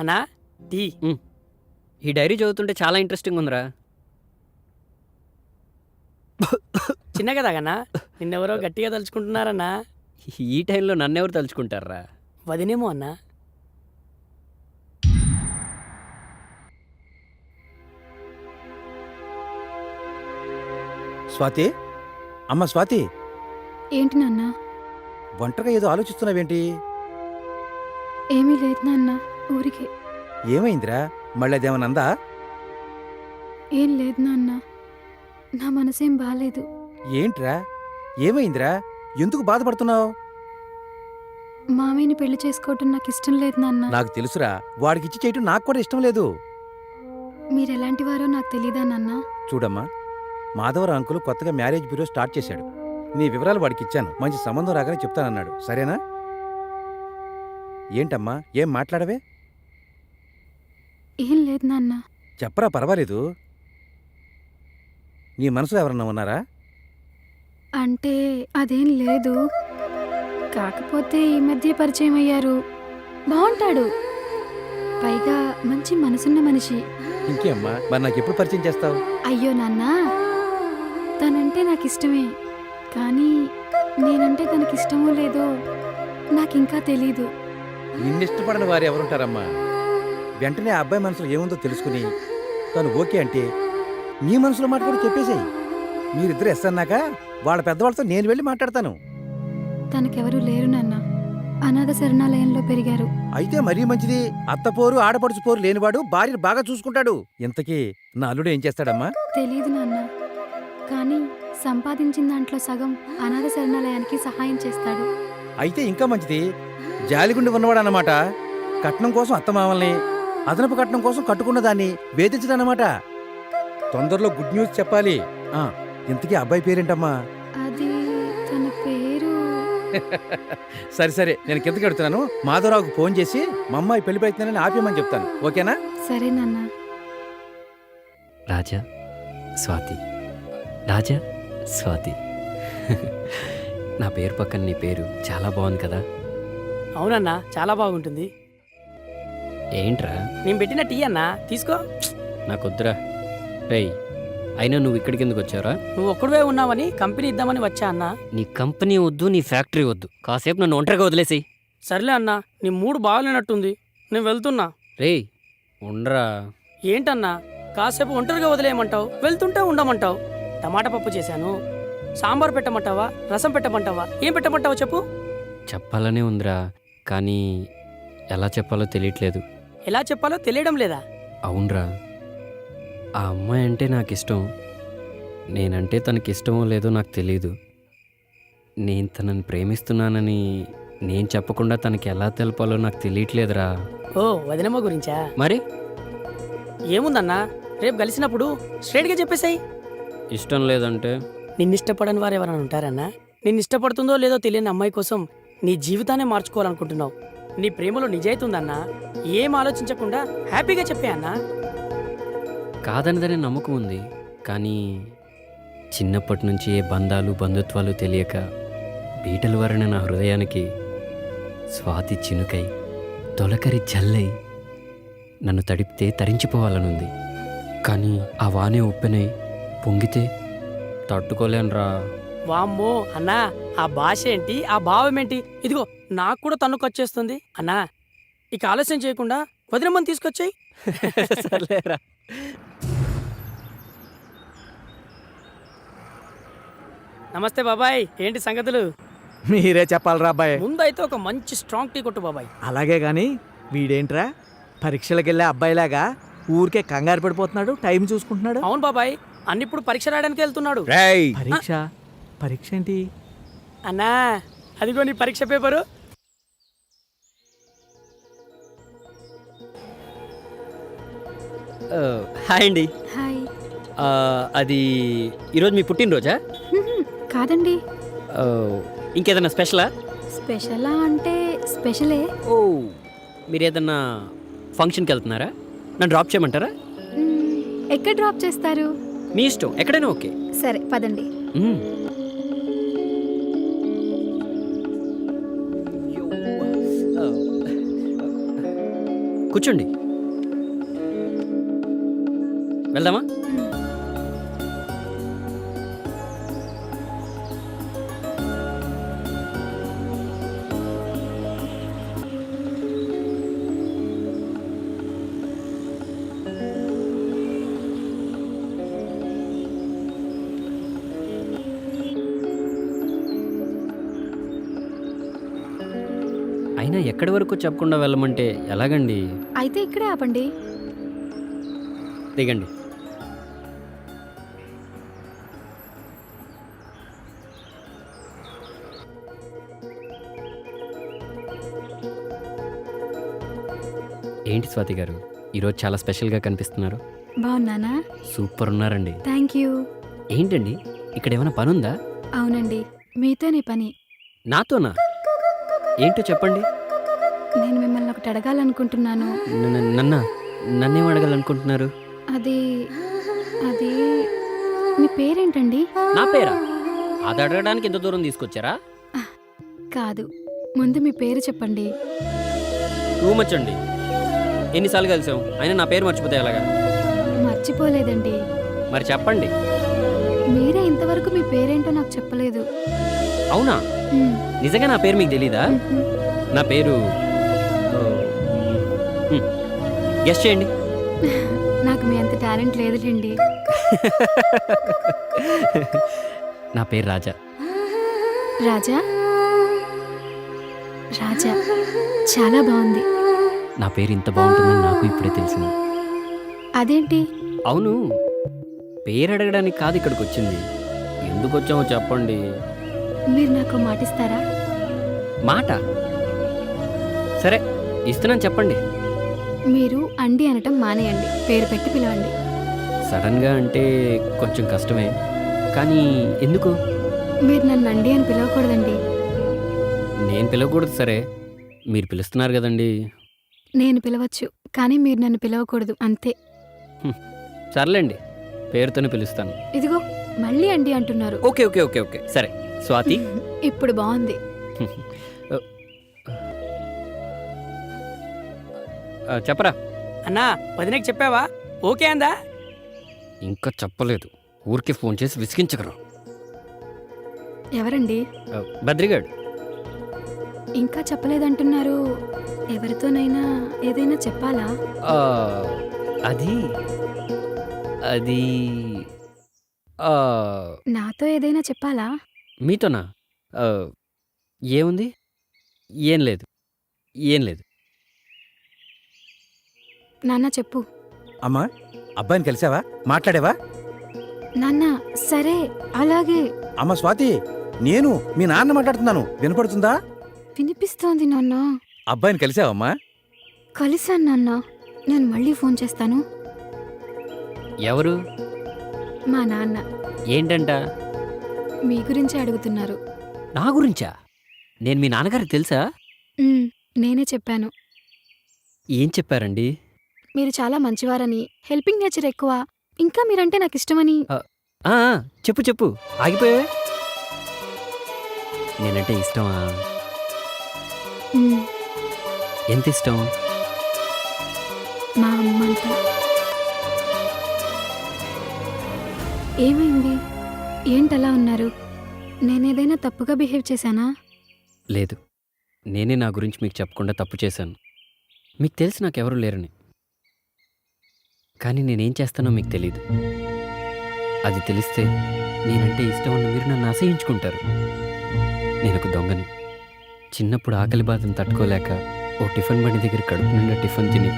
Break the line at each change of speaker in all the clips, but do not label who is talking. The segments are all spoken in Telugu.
అన్నా టీ.
ఈ డైరీ చదువుతుంటే చాలా ఇంట్రెస్టింగ్ ఉందిరా.
చిన్నగా తాగన్నా. నిన్నెవరో గట్టిగా తలుచుకుంటున్నారన్నా.
ఈ టైంలో నన్నెవరు తలుచుకుంటారా?
వదినేమో అన్నా.
స్వాతి, అమ్మ స్వాతి,
ఏంటి నాన్న?
ఒంటరిగా ఏదో ఆలోచిస్తున్నావేంటి?
ఏమీ లేదు నాన్న, ఊరికే.
ఏమైందిరా? మళ్ళీ అదేమనందా?
ఏం లేదు నాన్న, నా మనసేం బాలేదు.
ఏంట్రా? ఏమైందిరా? ఎందుకు బాధపడుతున్నావు?
మామయ్యని పెళ్లి చేసుకోవటం నాకు ఇష్టం లేదు నాన్న.
నాకు తెలుసురా, వాడికిచ్చి చేయటం నాకు కూడా ఇష్టం లేదు.
మీరెలాంటి వారో నాకు తెలీదా నాన్న?
చూడమ్మా, మాధవరావు అంకుల్ కొత్తగా మ్యారేజ్ బ్యూరో స్టార్ట్ చేశాడు. నీ వివరాలు వాడికి ఇచ్చాను. మంచి సంబంధం రాగానే చెప్తానన్నాడు. సరేనా? ఏంటమ్మా, ఏం మాట్లాడవే?
ఏం లేదు నాన్న.
చెప్పరా, పర్వాలేదు. నీ మనసులో ఎవరన్నా ఉన్నారా?
అంటే అదేం లేదు. కాకపోతే ఈ మధ్య పరిచయం అయ్యారు. బాగుంటాడు, పైగా మంచి మనసున్న మనిషి.
ఇంకేమ్మా, మరి నాకు ఎప్పుడు పరిచయం చేస్తావు?
అయ్యో నాన్న, తనంటే నాకు ఇష్టమే, కానీ నేనంటే తనకిష్టమో లేదో నాకింకా తెలీదు.
నిన్నిష్టపడని వారు ఎవరుంటారమ్మా? వెంటనే ఆ అబ్బాయి మనసులో ఏముందో తెలుసుకుని తను ఓకే అంటే నీ మనసులో మాట కూడా చెప్పేసేయి. మీరిద్దరు ఎస్ అన్నాక వాళ్ళ పెద్దవాళ్ళతో నేను వెళ్ళి మాట్లాడతాను.
తనకెవరూ లేరు నాన్న, అనాథ శరణాలయంలో పెరిగారు.
అయితే మరీ మంచిది. అత్తపోరు ఆడపడుచు పోరు లేనివాడు భార్యను బాగా చూసుకుంటాడు. ఇంతకీ నా అల్లుడు ఏం చేస్తాడమ్మా?
తెలీదు నాన్న, కానీ సంపాదించిన దాంట్లో సగం అనాథ శరణాలయానికి సహాయం చేస్తాడు.
అయితే ఇంకా మంచిది. జాలిగుండి ఉన్నవాడు అన్నమాట. కట్నం కోసం అత్తమామల్ని, అదనపు కట్నం కోసం కట్టుకున్న దాన్ని వేధించడన్నమాట. తొందరలో గుడ్ న్యూస్ చెప్పాలి. ఇంతకీ అబ్బాయి పేరేంటమ్మా?
అది తన పేరు.
సరే సరే, నేను కిందకి వెడుతున్నాను. మాధవరావుకు ఫోన్ చేసి మా అమ్మాయి పెళ్లి ప్రయత్నాన్ని ఆపేయమని చెప్తాను. ఓకేనా?
సరే నాన్న.
రాజా, స్వాతి, రాజా, స్వాతి. నా పేరు పక్కన నీ పేరు చాలా బాగుంది కదా?
అవునన్నా, చాలా బాగుంటుంది.
ఏంట్రా?
నేను పెట్టిన టీ అన్నా, తీసుకో.
నాకొద్దురా. రేయ్, అయినా నువ్వు ఇక్కడికి ఎందుకు వచ్చావురా?
నువ్వు ఒక్కడివే ఉన్నావని కంపెనీ ఇద్దామని వచ్చా అన్నా.
నీ కంపెనీ వద్దు, నీ ఫ్యాక్టరీ వద్దు. కాసేపు నన్ను ఒంటరిగా వదిలేసి.
సర్లే అన్నా, నీ మూడు బాగాలేనట్టుంది, నేను వెళ్తున్నా.
రేయ్, ఉండరా.
ఏంటన్నా, కాసేపు ఒంటరిగా వదిలేయమంటావు, వెళ్తుంటే ఉండమంటావు. టమాటా పప్పు చేశాను, సాంబార్ పెట్టమంటావా, రసం పెట్టమంటావా, ఏం పెట్టమంటావా చెప్పు.
చెప్పాలనే ఉందిరా, కానీ ఎలా చెప్పాలో తెలియట్లేదు.
ఎలా చెప్పాలో తెలియడం లేదా?
అవునరా, ఆ అమ్మాయి అంటే నాకు ఇష్టం. నేనంటే తనకిష్టమో లేదో నాకు తెలీదు. నేను తనని ప్రేమిస్తున్నానని నేను చెప్పకుండా తనకి ఎలా తెలపాలో నాకు తెలియట్లేదురా.
ఓ, వదినమ్మ గురించా?
మరి
ఏముందన్నా, రేపు కలిసినప్పుడు స్ట్రైట్గా చెప్పేసాయి.
ఇష్టం లేదంటే?
నిన్నిష్టపడని వారు ఎవరైనా ఉంటారన్నా? నిన్నిష్టపడుతుందో లేదో తెలియని అమ్మాయి కోసం నీ జీవితాన్ని మార్చుకోవాలనుకుంటున్నావు. నీ ప్రేమలో నిజాయితీ ఉందన్నా, ఏం ఆలోచించకుండా హ్యాపీగా చెప్పే అన్నా.
కాదనదనే నమ్మకం ఉంది, కానీ చిన్నప్పటి నుంచి ఏ బంధాలు బంధుత్వాలు తెలియక బీటలు వరణ నా హృదయానికి స్వాతి చినుకై తొలకరి జల్లై నన్ను తడిపితే తరించిపోవాలనుంది. కానీ ఆ వానే ఉప్పెనై పొంగితే తట్టుకోలేనురా.
వామ్మో అన్నా, ఆ భాష ఏంటి, ఆ భావం ఏంటి? ఇదిగో నాకు కూడా తన్నుకొచ్చేస్తుంది అన్నా. ఇక ఆలస్యం చేయకుండా వదినమ్మని తీసుకొచ్చాయి.
సర్లేరా.
నమస్తే బాబాయ్, ఏంటి సంగతులు?
మీరే చెప్పాలరా అబ్బాయి.
ముందైతే ఒక మంచి స్ట్రాంగ్ టీ కొట్టు బాబాయ్.
అలాగే గాని వీడేంట్రా పరీక్షలకు వెళ్ళే అబ్బాయిలాగా ఊరికే కంగారు పడిపోతున్నాడు, టైం చూసుకుంటున్నాడు.
అవును బాబాయ్, అన్నిప్పుడు పరీక్ష రాయడానికి వెళ్తున్నాడు.
పరీక్ష? పరీక్ష ఏంటి
అన్నా? అదిగో నీ పరీక్ష పేపరు.
హాయ్ అండి.
హాయ్.
అది ఈరోజు మీ పుట్టినరోజా?
కాదండి.
ఇంకేదన్నా స్పెషలా?
స్పెషలా అంటే స్పెషలే.
ఓ, మీరు ఏదన్నా ఫంక్షన్కి వెళ్తున్నారా? నన్ను డ్రాప్ చేయమంటారా?
ఎక్కడ డ్రాప్ చేస్తారు?
మీ ఇష్టం, ఎక్కడైనా ఓకే.
సరే పదండి.
కూర్చోండి. వెళ్దామా? అయినా ఎక్కడి వరకు చెప్పకుండా వెళ్ళమంటే ఎలాగండి?
అయితే ఇక్కడే ఆపండి.
దిగండి. ఏంటి స్వాతి గారు, ఈరోజు చాలా స్పెషల్గా కనిపిస్తున్నారు.
బాగున్నానా?
సూపర్ ఉన్నారండి.
Thank you.
ఏంటండి ఇక్కడ ఏమైనా పనుందా?
అవునండి, మీతోనే పని.
నాతోనా? ఏంటో చెప్పండి.
నేను మిమ్మల్ని ఒకటి అడగాలనుకుంటున్నాను.
నన్నేం అడగాలనుకుంటున్నారు?
అది అది మీ పేరేంటండి?
నా పేరా? అది అడగడానికి ఎంత దూరం తీసుకొచ్చారా?
కాదు, ముందు మీ పేరు చెప్పండి.
టూ మచ్ అండి. ఎన్నిసార్లు కలిసాం, అయినా నా పేరు మర్చిపోతే ఎలాగా?
మర్చిపోలేదండి.
మరి చెప్పండి.
మీరే ఇంతవరకు మీ పేరేంటో నాకు చెప్పలేదు.
అవునా?
మ్,
నిజంగా నా పేరు మీకు తెలీదా?
మ్హూ.
నా పేరు గెస్ చేయండి.
నాకు మీ అంత టాలెంట్ లేదులేండి.
నా పేరు రాజా.
రాజా? రాజా చాలా బాగుంది.
నా పేరు ఇంత బాగుంటుందని నాకు ఇప్పుడే తెలిసింది.
అదేంటి?
అవును, పేరు అడగడానికి కాదు ఇక్కడికి వచ్చింది. ఎందుకు వచ్చామో చెప్పండి.
మీరు నాకు మాటిస్తారా?
మాట? సరే, ఇస్తున్నాను, చెప్పండి.
మీరు అండి అనటం మానేయండి, పేరు పెట్టి పిలవండి.
సడన్గా అంటే కొంచెం కష్టమే, కానీ ఎందుకు?
మీరు నన్ను అండి అని పిలవకూడదండి.
నేను పిలవకూడదు సరే, మీరు పిలుస్తున్నారు కదండి.
నేను పిలవచ్చు, కానీ మీరు నన్ను పిలవకూడదు, అంతే.
సర్లేండి, పేరుతోనే పిలుస్తాను.
ఇదిగో మళ్ళీ అండి అంటున్నారు.
ఓకే ఓకే ఓకే ఓకే సరే. స్వాతి.
ఇప్పుడు బాగుంది.
చెప్పరా.
అన్నా వదినకి చెప్పావా? ఓకే అందా?
ఇంకా చెప్పలేదు, ఊరికి ఫోన్ చేసి విసిగించగలరు.
ఎవరండి?
బద్రిగాడు.
ఇంకా చెప్పలేదంటున్నారు. ఎవరితోనైనా ఏదైనా చెప్పాలా?
ఆ, అది అది ఆ,
నాతో ఏదైనా చెప్పాలా?
మీతోనా? ఆ, ఏముంది? ఏం లేదు, ఏం లేదు.
నాన్న చెప్పు.
అమ్మా, అబ్బాయిని కలిసావా? మాట్లాడావా?
నాన్న సరే అలాగే.
అమ్మ స్వాతి, నేను మీ నాన్న మాట్లాడుతున్నాను, వినపడుతుందా?
వినిపిస్తోంది నాన్న.
అబ్బాయిని కలిసావమ్మా?
కలిసాను నాన్న. నేను మళ్ళీ ఫోన్ చేస్తాను.
ఎవరు?
మా నాన్న
ఏంటంట?
మీ గురించే అడుగుతున్నారు.
నా గురించా? నేను మీ నాన్నగారికి తెలుసా?
ఉమ్, నేనే చెప్పాను.
ఏం చెప్పారండి?
మీరు చాలా మంచివారని, హెల్పింగ్ నేచర్ ఎక్కువ, ఇంకా మీరంటే నాకు ఇష్టమని.
ఆ, చెప్పు చెప్పు, ఆగిపోయావే. నేనంటే ఇష్టమా?
ఉమ్,
ఎంత ఇష్టం?
మా అమ్మంతా. ఏమైంది? ఏంటలా ఉన్నారు? నేనేదైనా తప్పుగా బిహేవ్ చేశానా?
లేదు, నేనే నా గురించి మీకు చెప్పకుండా తప్పు చేశాను. మీకు తెలిసి నాకెవరూ లేరని. కానీ నేనేం చేస్తానో మీకు తెలీదు. అది తెలిస్తే నేనంటే ఇష్టం ఉన్న మీరు నన్ను అసహించుకుంటారు. నేను ఒక దొంగని. చిన్నప్పుడు ఆకలి బాధను తట్టుకోలేక ఓ టిఫిన్ బండి దగ్గర కడుపు నిండా టిఫిన్ తిని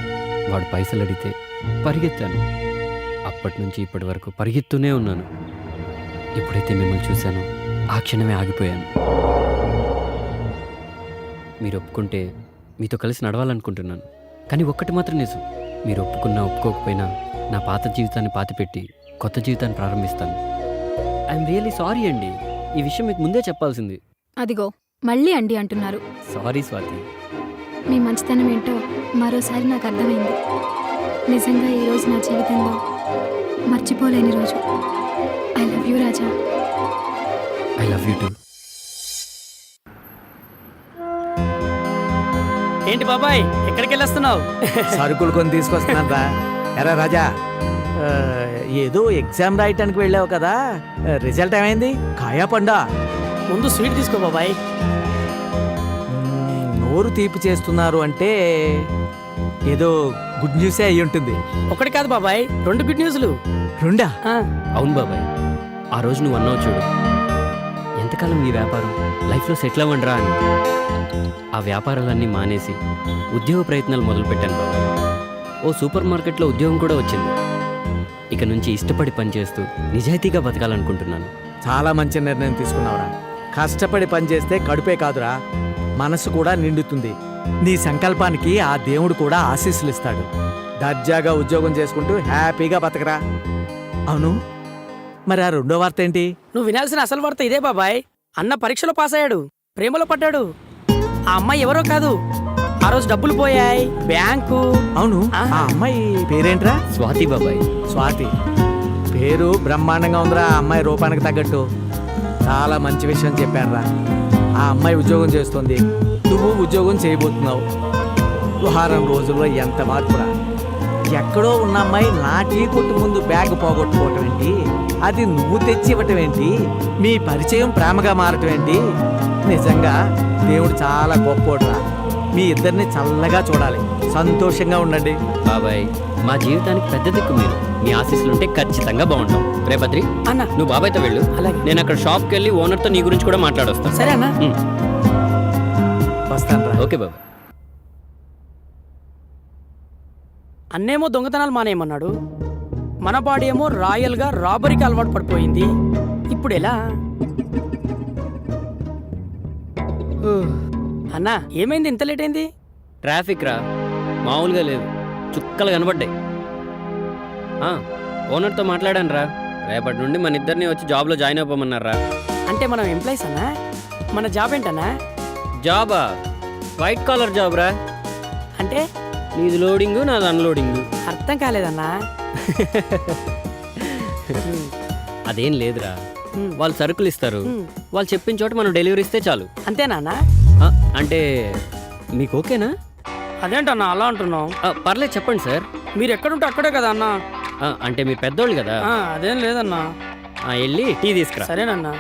వాడు పైసలు అడిగితే పరిగెత్తాను. అప్పటి నుంచి ఇప్పటి వరకు పరిగెత్తూనే ఉన్నాను. ఎప్పుడైతే మిమ్మల్ని చూశానో ఆ క్షణమే ఆగిపోయాను. మీరు ఒప్పుకుంటే మీతో కలిసి నడవాలనుకుంటున్నాను. కానీ ఒక్కటి మాత్రం నిజం, మీరు ఒప్పుకున్నా ఒప్పుకోకపోయినా నా పాత జీవితాన్ని పాతిపెట్టి కొత్త జీవితాన్ని ప్రారంభిస్తాను. ఐఎమ్ రియల్లీ సారీ అండి, ఈ విషయం మీకు ముందే చెప్పాల్సింది.
అదిగో మళ్ళీ అండి అంటున్నారు.
సారీ స్వాతి.
మీ మంచితనం ఏంటో మరోసారి నాకు అర్థమైంది. నిజంగా ఈరోజు నా జీవితంలో మర్చిపోలేని రోజు. I love you Raja.
I love you two.
ఏంటి బాబాయ్ ఎక్కడికి వెళ్ళొస్తున్నావు?
సరుకులు కొని తీసుకొస్తున్నాను రా. ఎరా రాజా, ఆ, ఏదో ఎగ్జామ్ రాయటానికి వెళ్ళావు కదా, రిజల్ట్ ఏమైంది? కాయా పండా?
ముందు స్వీట్ తీసుకో బాబాయ్.
నోరు తీపి చేస్తున్నారు అంటే ఏదో గుడ్ న్యూసే అయి ఉంటుంది.
ఒకటి కాదు బాబాయ్, 2 గుడ్ న్యూస్లు.
రెండా?
ఆ,
అవును బాబాయ్, ఆ రోజు నువ్వు అన్నావు చూడు, ఎంతకాలం ఈ వ్యాపారం, లైఫ్లో సెటిల్ అవ్వండిరా అని. ఆ వ్యాపారాలన్నీ మానేసి ఉద్యోగ ప్రయత్నాలు మొదలుపెట్టాను బాబాయ్. ఓ సూపర్ మార్కెట్లో ఉద్యోగం కూడా వచ్చింది. ఇక నుంచి ఇష్టపడి పనిచేస్తూ నిజాయితీగా బతకాలనుకుంటున్నాను.
చాలా మంచి నిర్ణయం తీసుకున్నావురా. కష్టపడి పనిచేస్తే కడుపే కాదురా, మనసు కూడా నిండుతుంది. నీ సంకల్పానికి ఆ దేవుడు కూడా ఆశీస్సులు ఇస్తాడు. దర్జాగా ఉద్యోగం చేసుకుంటూ హ్యాపీగా బతకరా. అవును, మరి ఆ రెండో వార్త ఏంటి?
నువ్వు వినాల్సిన అసలు వార్త ఇదే బాబాయ్. అన్న పరీక్షలో పాస్ అయ్యాడు, ప్రేమలో పడ్డాడు. ఆ అమ్మాయి ఎవరో కాదు, ఆ రోజు డబ్బులు పోయాయి బ్యాంకు.
అవును, ఆ అమ్మాయి పేరేంట్రా?
స్వాతి బాబాయ్.
స్వాతి. పేరు బ్రహ్మాండంగా ఉందిరా. ఆ అమ్మాయి రూపానికి తగ్గట్టు. చాలా మంచి విషయం చెప్పానురా. ఆ అమ్మాయి ఉద్యోగం చేస్తుంది, నువ్వు ఉద్యోగం చేయబోతున్నావు. వారం రోజుల్లో ఎంత మార్పురా. ఎక్కడో ఉన్న అమ్మాయి నా టీ కొట్టు ముందు బ్యాగ్ పోగొట్టుకోవటం ఏంటి, అది నువ్వు తెచ్చి ఇవ్వటం ఏంటి, మీ పరిచయం ప్రేమగా మారటం ఏంటి. నిజంగా దేవుడు చాలా గొప్పోడురా. మీ ఇద్దరిని చల్లగా చూడాలి, సంతోషంగా ఉండండి.
బాబాయ్, మా జీవితానికి పెద్ద దిక్కు మీరు. మీ ఆశీస్సులుంటే ఖచ్చితంగా బాగుంటాం. రేపత్రి
అన్న
నువ్వు బాబాయ్తో వెళ్ళు,
అలాగే.
నేను అక్కడ షాప్కి వెళ్ళి ఓనర్తో నీ గురించి కూడా మాట్లాడొస్తాను.
సరే అన్న.
వస్తాను.
ఓకే బాబాయ్.
అన్నేమో దొంగతనాలు మానేయమన్నాడు, మన బాడీ ఏమో రాయల్గా రాబరీకి అలవాటు పడిపోయింది. ఇప్పుడు ఎలా? అన్నా ఏమైంది ఇంత లేట్ అయింది?
ట్రాఫిక్ రా, మామూలుగా లేదు, చుక్కలు కనబడ్డాయి. ఓనర్తో మాట్లాడాను రా, రేపటి నుండి మన ఇద్దరిని వచ్చి జాబ్లో జాయిన్ అవ్వమన్నారా.
అంటే మనం ఎంప్లాయీస్ అన్నా? మన జాబ్ ఏంటన్నా?
జాబా? వైట్ కాలర్ జాబ్ రా.
అంటే
నీది లోడింగు, నాది అన్లోడింగు.
అర్థం కాలేదన్నా.
అదేం లేదురా,
హ్మ్.
వాళ్ళు సరుకులు ఇస్తారు,
హ్మ్.
వాళ్ళు చెప్పిన చోట మనం డెలివరీ ఇస్తే చాలు.
అంతేనా?
అంటే మీకు ఓకేనా?
అదేంటన్నా అలా అంటున్నావు?
పర్లేదు చెప్పండి సార్.
మీరు ఎక్కడుంటే అక్కడే కదా అన్నా.
అంటే మీరు పెద్దోళ్ళు కదా.
అదేం లేదన్నా.
వెళ్ళి టీ తీసుకురా.
సరేనన్నా.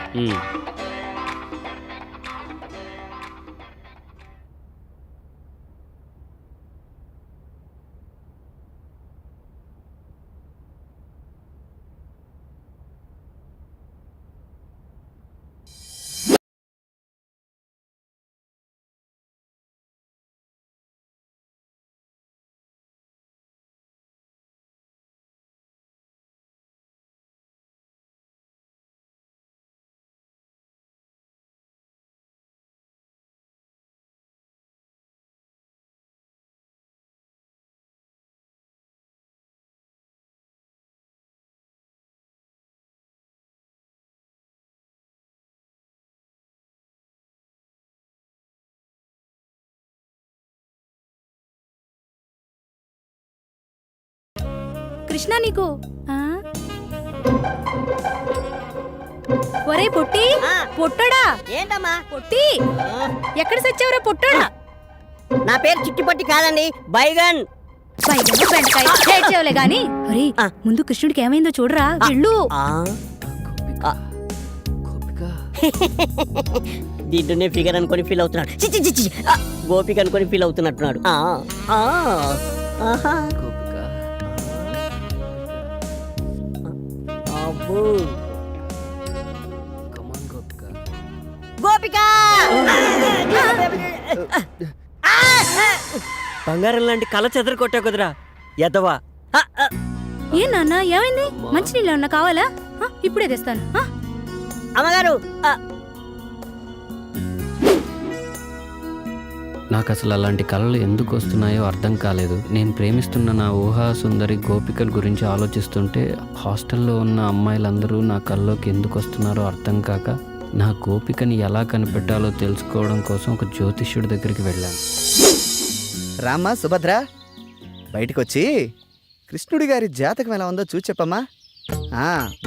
కృష్ణ నీకు ఒరే పొట్టి, పొట్టడా
ఏంటమ్మా?
పొట్టి, ఎక్కడ సచ్చావురా పొట్టడా?
నా పేరు చిట్టిపట్టి కాదండి, బైగన్.
ఏడ్చేవులే గాని ఒరే, ముందు కృష్ణుడికి ఏమైందో చూడరా. వెళ్ళు.
దీంట్లోనే ఫిగర్ అనుకొని ఫీల్ అవుతున్నాడు. చిచ్చి చిచ్చి, గోపిక అనుకొని ఫీల్ అవుతున్నట్టున్నాడు. గోపిక
బంగారం లాంటి కళ చెదర కొట్టావు కదరా ఎదవా.
ఏ నాన్న ఏమైంది? మంచినీళ్ళు ఏమన్నా కావాలా? ఇప్పుడే తెస్తాను.
అమ్మగారు,
నాకు అసలు అలాంటి కళలు ఎందుకు వస్తున్నాయో అర్థం కాలేదు. నేను ప్రేమిస్తున్న నా ఊహా సుందరి గోపికల గురించి ఆలోచిస్తుంటే హాస్టల్లో ఉన్న అమ్మాయిలందరూ నా కళ్ళలోకి ఎందుకు వస్తున్నారో అర్థం కాక నా గోపికని ఎలా కనిపెట్టాలో తెలుసుకోవడం కోసం ఒక జ్యోతిష్యుడి దగ్గరికి వెళ్ళాను.
రామ్మా సుభద్ర, బయటకొచ్చి కృష్ణుడి గారి జాతకం ఎలా ఉందో చూసి చెప్పమ్మా.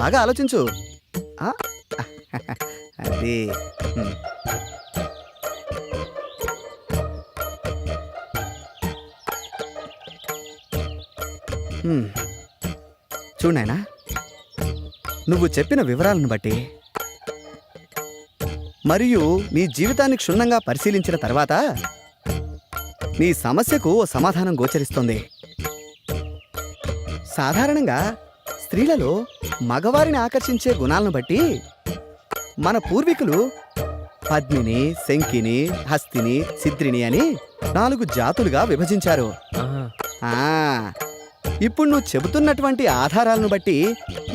బాగా ఆలోచించు. అది చూడు నాయనా, నువ్వు చెప్పిన వివరాలను బట్టి మరియు నీ జీవితాన్ని క్షుణ్ణంగా పరిశీలించిన తర్వాత నీ సమస్యకు ఓ సమాధానం గోచరిస్తోంది. సాధారణంగా స్త్రీలలో మగవారిని ఆకర్షించే గుణాలను బట్టి మన పూర్వీకులు పద్మిని, శంకిని, హస్తిని, సిద్రిని అని 4 జాతులుగా విభజించారు.
ఆహా.
ఆ ఇప్పుడు నువ్వు చెబుతున్నటువంటి ఆధారాలను బట్టి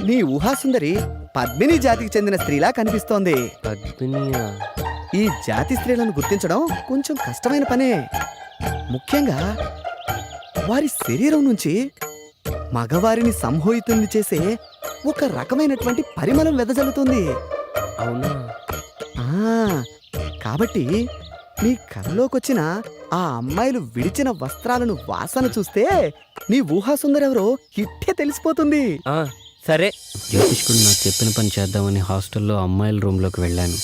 నీ ఊహాసుందరి పద్మిని జాతికి చెందిన స్త్రీలా కనిపిస్తోంది.
పద్మినియా?
ఈ జాతి స్త్రీలను గుర్తించడం కొంచెం కష్టమైన పనే. ముఖ్యంగా వారి శరీరం నుంచి మగవారిని సంమోహితుల్ని చేసే ఒక రకమైనటువంటి పరిమళం వెదజల్లుతుంది.
అవునా?
కాబట్టి నీ కలలోకొచ్చిన ఆ అమ్మాయిలు విడిచిన వస్త్రాలను వాసన చూస్తే నీ ఊహాసుందరెవరో ఇట్టే తెలిసిపోతుంది.
ఆ, సరే. జ్యోతిష్కుడు నాకు చెప్పిన పని చేద్దామని హాస్టల్లో అమ్మాయిల రూమ్లోకి వెళ్ళాను.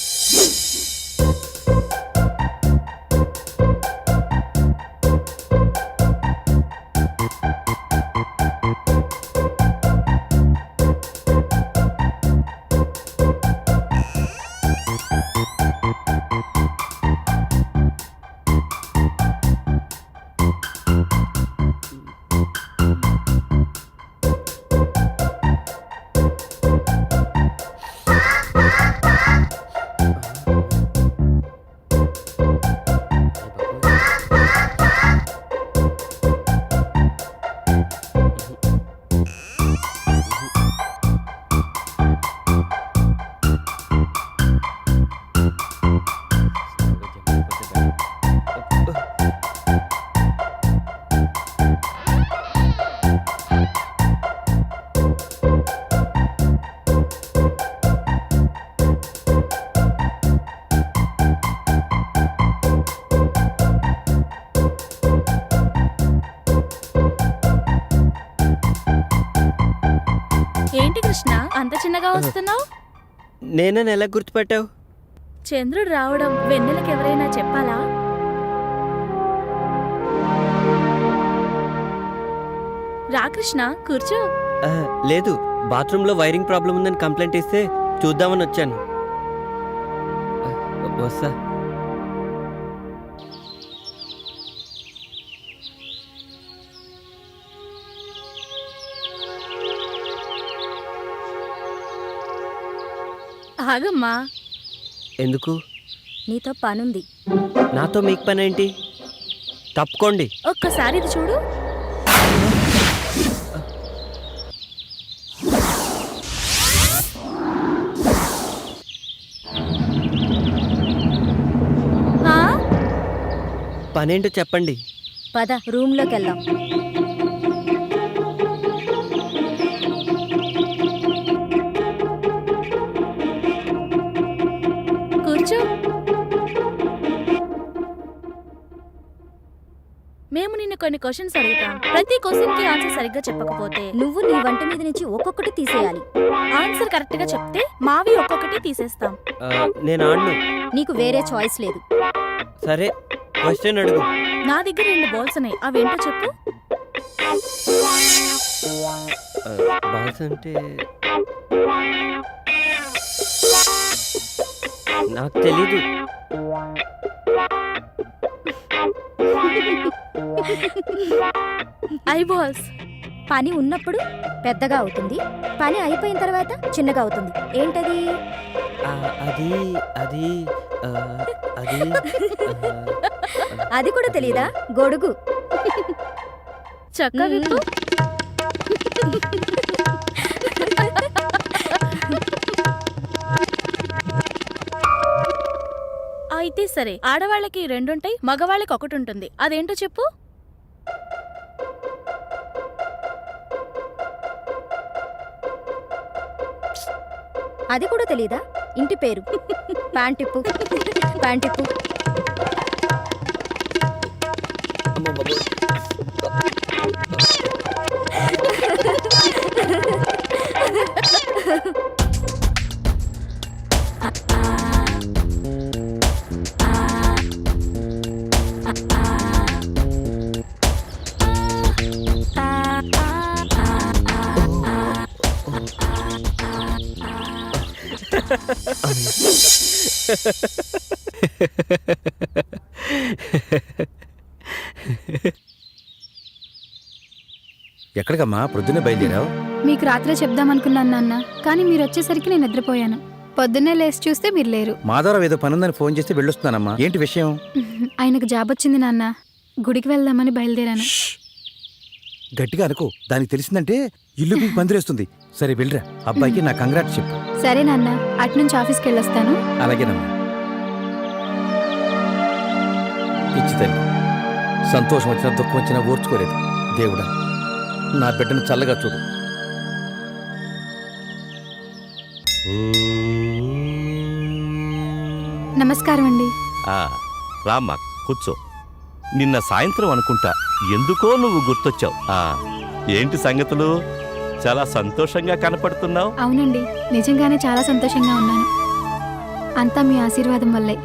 ఏంటి కృష్ణ అంత చిన్నగా వస్తున్నావు?
నేనని ఎలా గుర్తుపట్టావు?
చంద్రుడు రావడం వెన్నెలకు ఎవరైనా చెప్పాలా? రా కృష్ణ, కూర్చో.
లేదు, బాత్రూంలో వైరింగ్ ప్రాబ్లం ఉందని కంప్లైంట్ ఇస్తే చూద్దామని వచ్చాను. వస్తా.
ఆగమ్మా,
ఎందుకు?
నీతో పనుంది.
నాతో మీకు పని ఏంటి? తప్పుకోండి.
ఒక్కసారి ఇది చూడు.
పనేంటో చెప్పండి.
పద రూమ్లోకి వెళ్దాం. కూర్చో. మేము నిన్ను కొన్ని క్వశ్చన్స్ అడుగుతాం. ప్రతి క్వశ్చన్ కి ఆన్సర్ సరిగ్గా చెప్పకపోతే నువ్వు నీ వంట మీద నుంచి ఒక్కొక్కటి తీసేయాలి. ఆన్సర్ కరెక్ట్ గా చెప్తే మావి ఒక్కొక్కటి తీసేస్తాం.
నేను ఆడను.
నీకు వేరే చాయిస్ లేదు.
సరే, క్వశ్చన్ అడుగు.
నా దగ్గర 2 బాల్స్ ఉన్నాయి, అవేంటో చెప్పు.
బాల్స్ అంటే నాకు తెలీదు.
I balls.
పని ఉన్నప్పుడు పెద్దగా అవుతుంది, పని అయిపోయిన తర్వాత చిన్నగా అవుతుంది. ఏంటది?
అది అది అది
అది కూడా తెలీదా? గొడుగు.
చక్క విప్పు. అయితే సరే, ఆడవాళ్ళకి 2 ఉంటాయి, మగవాళ్ళకి 1 ఉంటుంది. అదేంటో చెప్పు.
అది కూడా తెలీదా? ఇంటి పేరు. ప్యాంటిప్పు. ప్యాంటిప్పు.
ఎక్కడికమ్మా ప్రొద్దునే బయలుదేరావు?
మీకు రాత్రే చెప్దామనుకున్నాను నాన్న, కానీ మీరు వచ్చేసరికి నేను నిద్రపోయాను. పొద్దున్నే లేచి చూస్తే మీరు లేరు.
మాధవరావు ఏదో పనుందని ఫోన్ చేస్తే వెళ్ళొస్తున్నానమ్మా. ఏంటి విషయం?
ఆయనకు జాబ్ వచ్చింది నాన్న, గుడికి వెళ్దామని బయలుదేరాను.
గట్టిగా అనుకో, దానికి తెలిసిందంటే ఇల్లు మీకు పందిరేస్తుంది. సరే వెళ్ళరా, అబ్బాయికి నా కంగ్రాట్స్ చెప్పు.
సరే నాన్న, అట్నుంచి ఆఫీస్కి వెళ్ళొస్తాను.
అలాగేనమ్మా. పిచ్చి తల్లి, సంతోషం వచ్చినా దుఃఖం వచ్చినా ఓర్చుకోలేదు. దేవుడా, నా బిడ్డను చల్లగా చూడు.
నమస్కారం అండి.
రామ్మా కూర్చో. నిన్న సాయంత్రం అనుకుంటా ఎందుకో నువ్వు గుర్తొచ్చావు. ఏంటి సంగతులు? చాలా సంతోషంగా కనపడుతున్నావు.
అవునండి, నిజంగానే చాలా సంతోషంగా ఉన్నాను. అంతా మీ ఆశీర్వాదం వల్లే.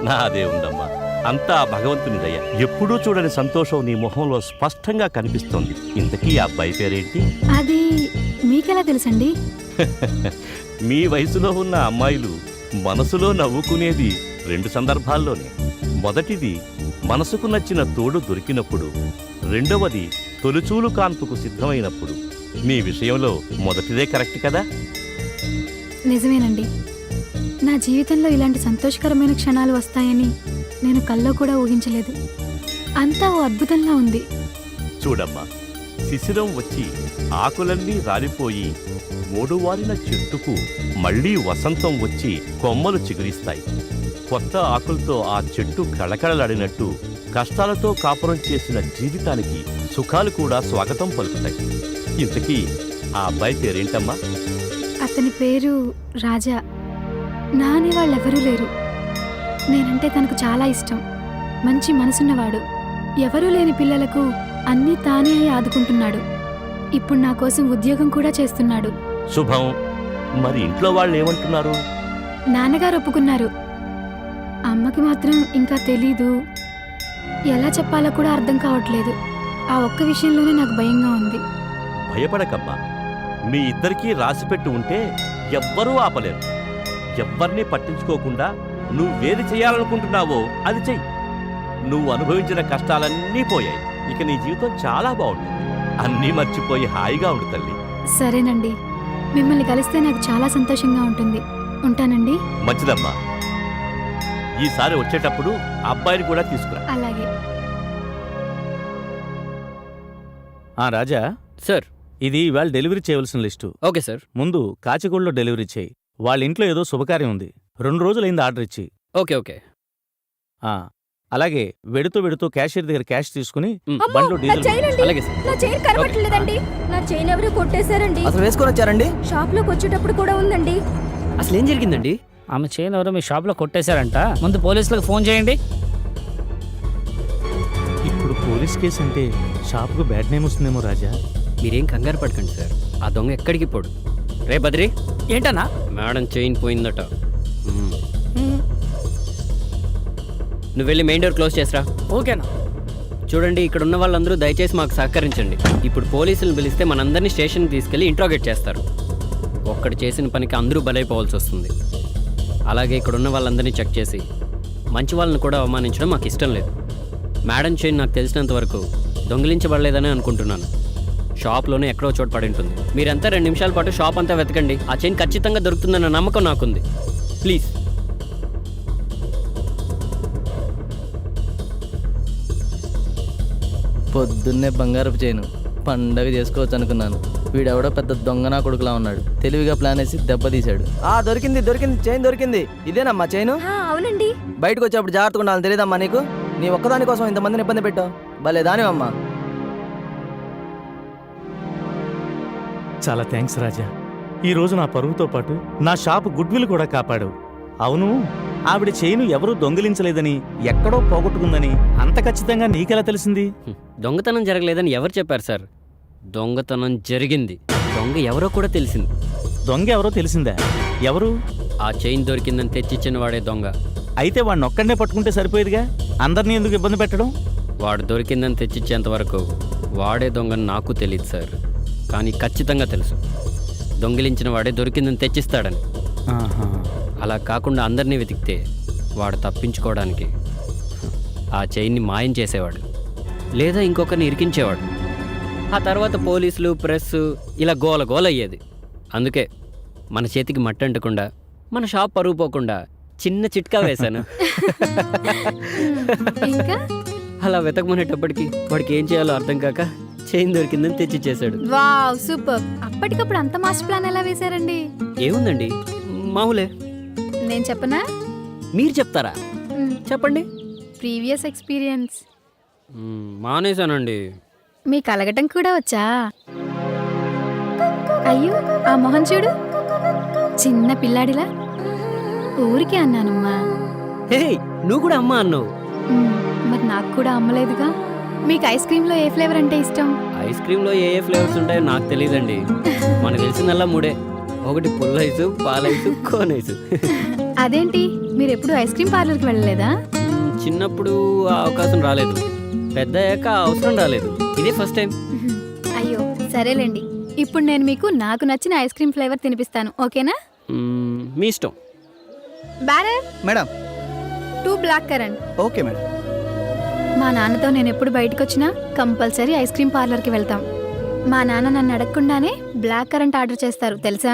నాదే ఉందమ్మా, అంతా భగవంతుని దయ. ఎప్పుడూ చూడని సంతోషం నీ మొహంలో స్పష్టంగా కనిపిస్తోంది. ఇంతకీ ఆ అబ్బాయి పేరేంటి?
అది మీకెలా తెలుసండి?
మీ వయసులో ఉన్న అమ్మాయిలు మనసులో నవ్వుకునేది 2 సందర్భాల్లోనే. మొదటిది మనసుకు నచ్చిన తోడు దొరికినప్పుడు, రెండవది తొలిచూలు కాన్పుకు సిద్ధమైనప్పుడు. మీ విషయంలో మొదటిదే కరెక్ట్ కదా?
నిజమేనండి. నా జీవితంలో ఇలాంటి సంతోషకరమైన క్షణాలు వస్తాయని నేను కల్లో కూడా ఊహించలేదు. అంతా ఓ అద్భుతంలా ఉంది.
చూడమ్మా, శిశిరం వచ్చి ఆకులన్నీ రాలిపోయి మూడువారిన చెట్టుకు మళ్లీ వసంతం వచ్చి కొమ్మలు చిగురిస్తాయి. కొత్త ఆకులతో ఆ చెట్టు కళకళలాడినట్టు కష్టాలతో కాపురం చేసిన జీవితానికి సుఖాలు కూడా స్వాగతం పలుకుతాయి. ఇంతకీ ఆ అబ్బాయి పేరేంటమ్మా?
అతని పేరు రాజా. నా అనే వాళ్ళెవరూ లేరు. నేనంటే తనకు చాలా ఇష్టం. మంచి మనసున్నవాడు. ఎవరూ లేని పిల్లలకు అన్నీ తానే అయి ఆదుకుంటున్నాడు. ఇప్పుడు నా కోసం ఉద్యోగం కూడా చేస్తున్నాడు.
శుభం. మరి ఇంట్లో వాళ్ళు ఏమంటున్నారు?
నాన్నగారు ఒప్పుకున్నారు. అమ్మకి మాత్రం ఇంకా తెలీదు. ఎలా చెప్పాలో కూడా అర్థం కావట్లేదు. ఆ ఒక్క విషయంలోనే నాకు భయంగా ఉంది.
భయపడకమ్మా, మీ ఇద్దరికీ రాసిపెట్టి ఉంటే ఎవ్వరూ ఆపలేరు. ఎవ్వరినీ పట్టించుకోకుండా నువ్వేది చేయాలనుకుంటున్నావో అది చెయ్యి. నువ్వు అనుభవించిన కష్టాలన్నీ పోయాయి. ఇక నీ జీవితం చాలా బాగుంటుంది. అన్నీ మర్చిపోయి హాయిగా ఉండు తల్లి.
సరేనండి, మిమ్మల్ని కలిస్తే నాకు చాలా సంతోషంగా ఉంటుంది. ఉంటానండి.
మంచిదమ్మా. ఈసారి వచ్చేటప్పుడు అబ్బాయిని కూడా తీసుకురా.
అలాగే.
రాజా
సార్.
ఇది ఇవాళ డెలివరీ చేయవలసిన లిస్టు.
Okay sir.
ముందు కాచిగూడలో డెలివరీ చేయి. వాళ్ళ ఇంట్లో ఏదో శుభకార్యం ఉంది. 2 రోజులైంది ఆర్డర్ ఇచ్చి.
Okay okay.
అలాగే వెడుతూ వెడుతూ క్యాషియర్ దగ్గర క్యాష్ తీసుకుని
అమ్మో,
బండ్లో డీజిల్
అలాగే సార్.
నా చైన్ కనబట్టలేదండి. నా చైన్ ఎవరు కొట్టేశారండి.
అసలు వేసుకొని వచ్చారండి?
షాప్ లోకి వచ్చేటప్పుడు కూడా ఉందండి.
అసలు ఏం జరిగిందండి?
ఆమె చైన్ ఎవరో మీ షాప్లో కొట్టేశారంట. ముందు పోలీసులకు ఫోన్ చేయండి.
ఇప్పుడు పోలీస్ కేసు అంటే షాప్కు బ్యాడ్ నేమ్ వస్తుందేమో రాజా.
మీరేం కంగారు పడకండి సార్. ఆ దొంగ ఎక్కడికి పోడు. రే బద్రి,
ఏంటన్నా?
మేడం చైన్ పోయిందట. నువ్వు వెళ్ళి మెయిన్ డోర్ క్లోజ్ చేసిరా.
ఓకేనా?
చూడండి, ఇక్కడ ఉన్న వాళ్ళందరూ దయచేసి మాకు సహకరించండి. ఇప్పుడు పోలీసులను పిలిస్తే మనందరినీ స్టేషన్కి తీసుకెళ్లి ఇంట్రోగేట్ చేస్తారు. ఒక్కడు చేసిన పనికి అందరూ బలైపోవాల్సి వస్తుంది. అలాగే ఇక్కడ ఉన్న వాళ్ళందరినీ చెక్ చేసి మంచి వాళ్ళని కూడా అవమానించడం మాకు ఇష్టం లేదు. మేడం చైన్ నాకు తెలిసినంత వరకు దొంగిలించబడలేదని అనుకుంటున్నాను. షాప్లోనే ఎక్కడో చోటు పడి ఉంటుంది. మీరంతా 2 నిమిషాల పాటు షాప్ అంతా వెతకండి. ఆ చైన్ ఖచ్చితంగా దొరుకుతుందన్న నమ్మకం నాకుంది. ప్లీజ్.
పొద్దున్నే బంగారపు చైను పండగ చేసుకోవచ్చు అనుకున్నాను. వీడెవడో పెద్ద దొంగనా కొడుకులా ఉన్నాడు. తెలివిగా ప్లాన్ వేసి దెబ్బతీశాడు.
దొరికింది దొరికింది, చైన్ దొరికింది. ఇదేనమ్మా చైను?
అవునండి.
బయటకు వచ్చేప్పుడు జాగ్రత్తగా ఉండాలని తెలియదమ్మా నీకు? నీ ఒక్కదాని కోసం ఇంతమందిని ఇబ్బంది పెట్టావు. భలే దానివమ్మా.
చాలా థ్యాంక్స్ రాజా. ఈ రోజు నా పరువుతో పాటు నా షాపు గుడ్ విల్ కూడా కాపాడు. అవును, ఆవిడ చైను ఎవరూ దొంగిలించలేదని, ఎక్కడో పోగొట్టుకుందని అంత ఖచ్చితంగా నీకెలా తెలిసింది?
దొంగతనం జరగలేదని ఎవరు చెప్పారు సార్? దొంగతనం జరిగింది. దొంగ ఎవరో కూడా తెలిసింది.
దొంగ ఎవరో తెలిసిందా? ఎవరు?
ఆ చైన్ దొరికిందని తెచ్చిచ్చిన వాడే దొంగ.
అయితే వాడిని ఒక్కడనే పట్టుకుంటే సరిపోయేదిగా. అందరినీ ఎందుకు ఇబ్బంది పెట్టడం?
వాడు దొరికిందని తెచ్చిచ్చేంత వరకు వాడే దొంగని నాకు తెలియదు సార్. కానీ ఖచ్చితంగా తెలుసు, దొంగిలించిన వాడే దొరికిందని తెచ్చిస్తాడని.
ఆహా.
అలా కాకుండా అందరినీ వెతికితే వాడు తప్పించుకోవడానికి ఆ చైన్ని మాయం చేసేవాడు, లేదా ఇంకొకరిని ఇరికించేవాడు. ఆ తర్వాత పోలీసులు, ప్రెస్ ఇలా గోల గోల అయ్యేది. అందుకే మన చేతికి మట్టి అంటకుండా, మన షాప్ పరుగు పోకుండా చిన్న చిట్కా వేశాను.
ఇంకా
అలా వెతకమనేటప్పటికి వాడికి ఏం చేయాలో అర్థం కాక చైన్ దొరికిందని తెచ్చిచ్చేశాడు.
Wow super. అప్పటికప్పుడు అంత మాస్టర్ ప్లాన్ ఎలా వేశారండి?
ఏముందండి, మామూలే.
నేను చెప్పనా?
మీరు చెప్తారా? చెప్పండి.
Previous experience.
మానేశానండి.
మీకు అలగటం కూడా వచ్చా? అయ్యో ఆ మొహం చూడు, చిన్న పిల్లాడిలా. ఊరికే అన్నానమ్మా.
హే, నువ్వు కూడా అమ్మ అన్నావు.
మరి నాకు కూడా అమ్మలేదుగా. మీకు ఐస్ క్రీమ్లో ఏ ఫ్లేవర్ అంటే ఇష్టం?
ఐస్ క్రీమ్లో ఏ ఏ ఫ్లేవర్స్ ఉంటాయో నాకు తెలియదండి. మనకు తెలిసిందల్లా మూడే. ఒకటి పుల్ల ఐసు, పాల ఐసు, కోన్ ఐసు.
అదేంటి, మీరు ఎప్పుడు ఐస్ క్రీమ్ పార్లర్కి వెళ్ళలేదా?
చిన్నప్పుడు ఆ అవకాశం రాలేదు, పెద్ద అయ్యాక ఆ అవసరం రాలేదు. ఇదే ఫస్ట్ టైం.
అయ్యో సరేలేండి, ఇప్పుడు నేను మీకు నాకు నచ్చిన ఐస్ క్రీమ్ ఫ్లేవర్ తినిపిస్తాను, ఓకేనా?
మీ ఇష్టం.
Bearer
madam
2 blackcurrant.
Okay madam.
మా నాన్నతో నేను ఎప్పుడు బయటకు వచ్చినా కంపల్సరీ ఐస్ క్రీమ్ పార్లర్కి వెళ్తాం. మా నాన్న నన్ను అడగకుండానే బ్లాక్ కరెంట్ ఆర్డర్ చేస్తారు తెలుసా?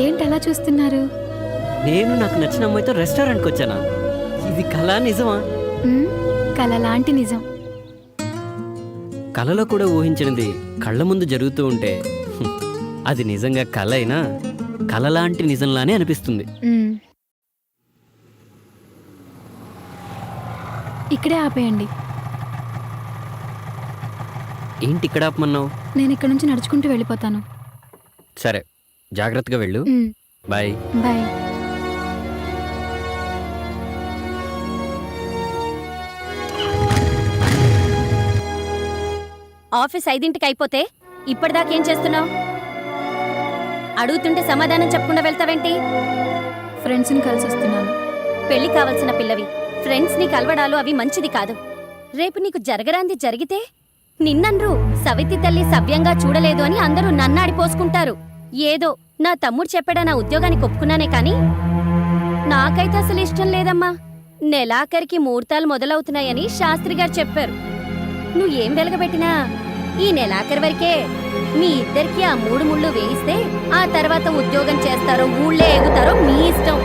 ఏంటి అలా చూస్తున్నారు?
నేను నాకు నచ్చిన అమ్మాయితో రెస్టారెంట్కి వచ్చానా? ఇది కళ నిజమా?
కళ లాంటి నిజం.
కళలో కూడా ఊహించినది కళ్ళ ముందు జరుగుతూ ఉంటే అది నిజంగా కళ అయినా కళ లాంటి నిజంలానే అనిపిస్తుంది.
ఇక్కడే ఆపేయండి.
ఏంటి ఇక్కడ ఆపమన్నావు?
నేను ఇక్కడ నుంచి నడుచుకుంటూ వెళ్ళిపోతాను.
సరే, జాగ్రత్తగా వెళ్ళు. బాయ్.
బాయ్.
ఆఫీస్ 5ంటికి అయిపోతే ఇప్పటిదాకేం చేస్తున్నావు? అడుగుతుంటే సమాధానం చెప్పకుండా వెళ్తావేంటి?
ఫ్రెండ్స్ని కలిసి వస్తున్నాను.
పెళ్లి కావాల్సిన పిల్లవి, ఫ్రెండ్స్ని కలవడాలు అవి మంచిది కాదు. రేపు నీకు జరగరాంది జరిగితే నిన్నన్రు సవితి తల్లి సవ్యంగా చూడలేదు అని అందరూ నన్నాడిపోసుకుంటారు. ఏదో నా తమ్ముడు చెప్పాడా నా ఉద్యోగానికి ఒప్పుకున్నానే కాని నాకైతే అసలు ఇష్టం లేదమ్మా. నెలాఖరికి ముహూర్తాలు మొదలవుతున్నాయని శాస్త్రి గారు చెప్పారు. నువ్వేం వెలగబెట్టినా ఈ నెలాఖరి వరకే. మీ ఇద్దరికి ఆ 3 ముళ్ళు వేయిస్తే ఆ తర్వాత ఉద్యోగం చేస్తారో ఊళ్ళో ఎగుతారో మీ ఇష్టం.